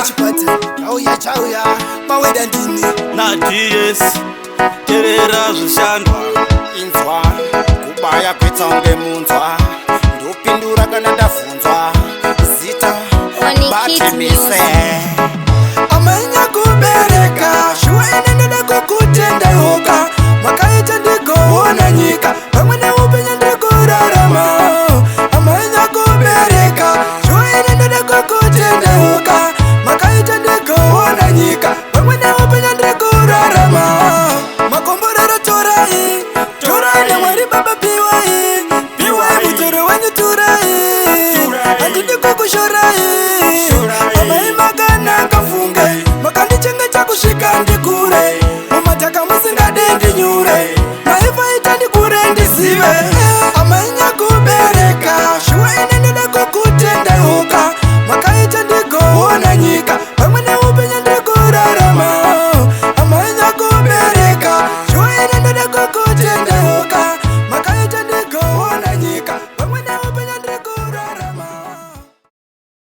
chipata chauya maweda ndini na DS tevera zvishandwa inzwa kubaya kwetsa unge munzwa ndopindura kana ndafu